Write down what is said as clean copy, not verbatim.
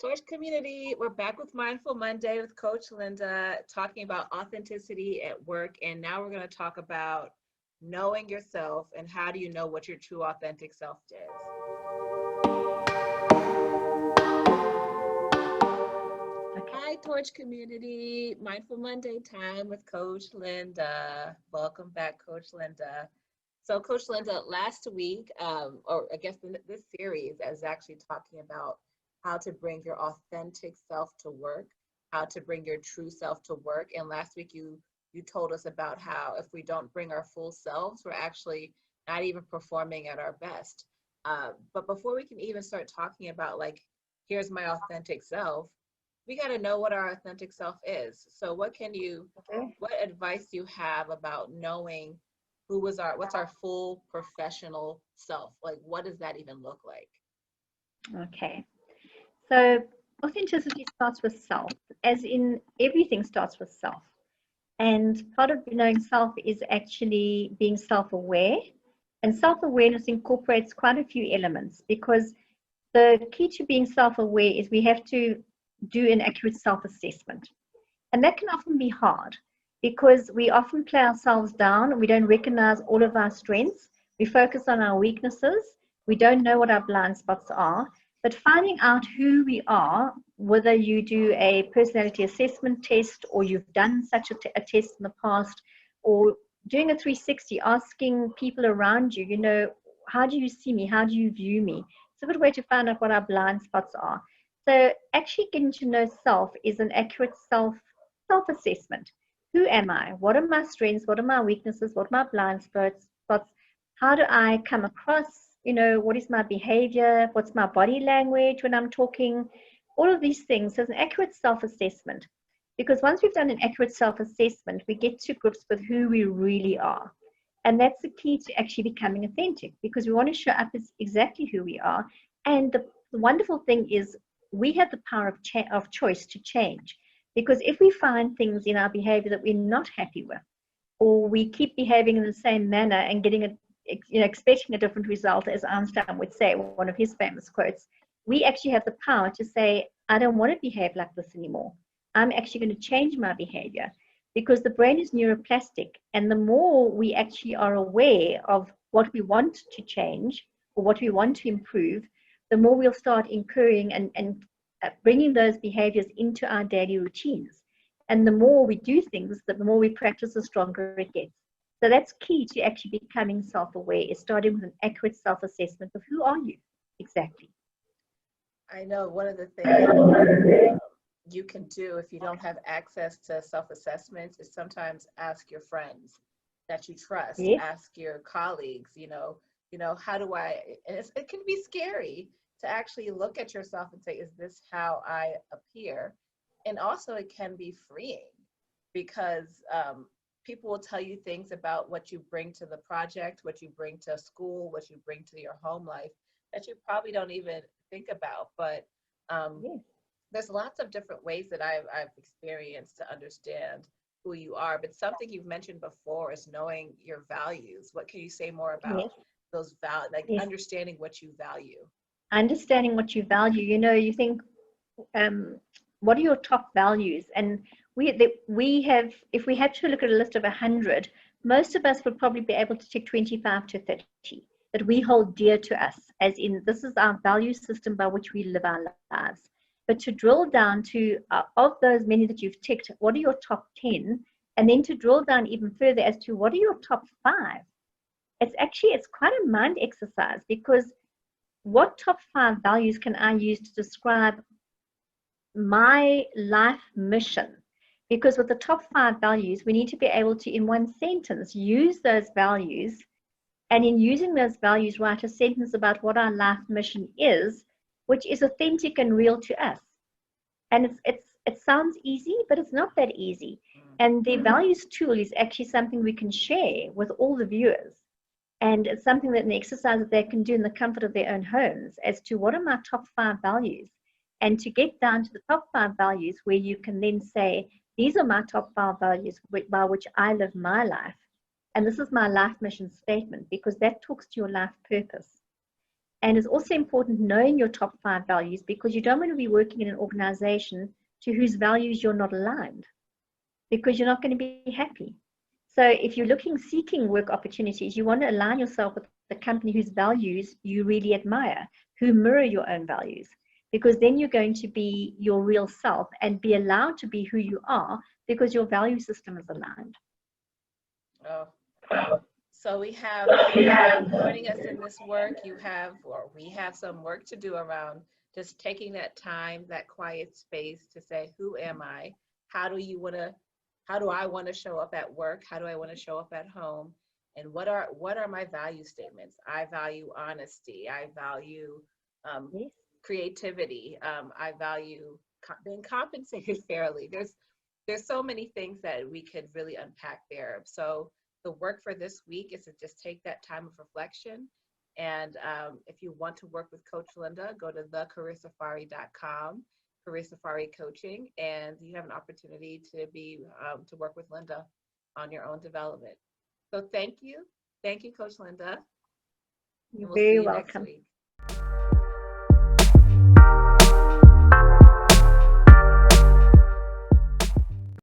Torch community, we're back with Mindful Monday with Coach Linda, talking about authenticity at work. And now we're going to talk about knowing yourself and how do you know what your true authentic self is. Hi, Torch community, Mindful Monday time with Coach Linda. Welcome back, Coach Linda. So, Coach Linda, last week, or I guess this series is actually talking about how to bring your authentic self to work, how to bring your true self to work. And last week, you told us about how if we don't bring our full selves, we're actually not even performing at our best. But before we can even start talking about like, here's my authentic self, we got to know what our authentic self is. So what advice do you have about knowing what's our full professional self? Like, what does that even look like? Okay. So authenticity starts with self, as in everything starts with self. And part of knowing self is actually being self-aware. And self-awareness incorporates quite a few elements, because the key to being self-aware is we have to do an accurate self-assessment. And that can often be hard because we often play ourselves down and we don't recognize all of our strengths. We focus on our weaknesses. We don't know what our blind spots are. But finding out who we are, whether you do a personality assessment test or you've done such a test in the past, or doing a 360, asking people around you, how do you see me? How do you view me? It's a good way to find out what our blind spots are. So actually getting to know self is an accurate self-assessment. Who am I? What are my strengths? What are my weaknesses? What are my blind spots? How do I come across? What is my behavior? What's my body language when I'm talking? All of these things. So it's an accurate self-assessment. Because once we've done an accurate self-assessment, we get to grips with who we really are. And that's the key to actually becoming authentic, because we want to show up as exactly who we are. And the wonderful thing is we have the power of choice to change. Because if we find things in our behavior that we're not happy with, or we keep behaving in the same manner and expecting a different result, as Einstein would say, one of his famous quotes, we actually have the power to say, I don't want to behave like this anymore. I'm actually going to change my behavior, because the brain is neuroplastic. And the more we actually are aware of what we want to change or what we want to improve, the more we'll start incurring and bringing those behaviors into our daily routines. And the more we do things, the more we practice, the stronger it gets. So that's key to actually becoming self-aware, is starting with an accurate self-assessment of who are you exactly. I know one of the things you can do if you don't have access to self-assessment is sometimes ask your friends that you trust, ask your colleagues, how do I, and it can be scary to actually look at yourself and say, is this how I appear? And also it can be freeing, because people will tell you things about what you bring to the project, what you bring to school, what you bring to your home life that you probably don't even think about. But there's lots of different ways that I've experienced to understand who you are. But something you've mentioned before is knowing your values. What can you say more about those values, like understanding what you value? Understanding what you value. You think, what are your top values? And we have, if we had to look at a list of 100, most of us would probably be able to tick 25 to 30 that we hold dear to us, as in this is our value system by which we live our lives. But to drill down to, of those many that you've ticked, what are your top 10? And then to drill down even further as to what are your top 5? It's quite a mind exercise, because what top 5 values can I use to describe my life mission? Because with the top 5 values, we need to be able to, in one sentence, use those values, and in using those values, write a sentence about what our life mission is, which is authentic and real to us. And it sounds easy, but it's not that easy. And the values tool is actually something we can share with all the viewers. And it's something that an exercise that they can do in the comfort of their own homes, as to what are my top 5 values, and to get down to the top 5 values where you can then say, these are my top 5 values by which I live my life. And this is my life mission statement, because that talks to your life purpose. And it's also important knowing your top 5 values, because you don't want to be working in an organization to whose values you're not aligned, because you're not going to be happy. So if you're seeking work opportunities, you want to align yourself with the company whose values you really admire, who mirror your own values, because then you're going to be your real self and be allowed to be who you are, because your value system is aligned. Oh. So we have joining us in this work, we have some work to do around just taking that time, that quiet space to say, who am I? How do I want to show up at work? How do I want to show up at home? And what are my value statements? I value honesty. I value Yes. creativity. I value being compensated fairly. There's so many things that we could really unpack there. So the work for this week is to just take that time of reflection. And if you want to work with Coach Linda, go to thecareersafari.com, Career Safari Coaching, and you have an opportunity to work with Linda on your own development. So thank you, Coach Linda. You're We'll very see you next welcome. week.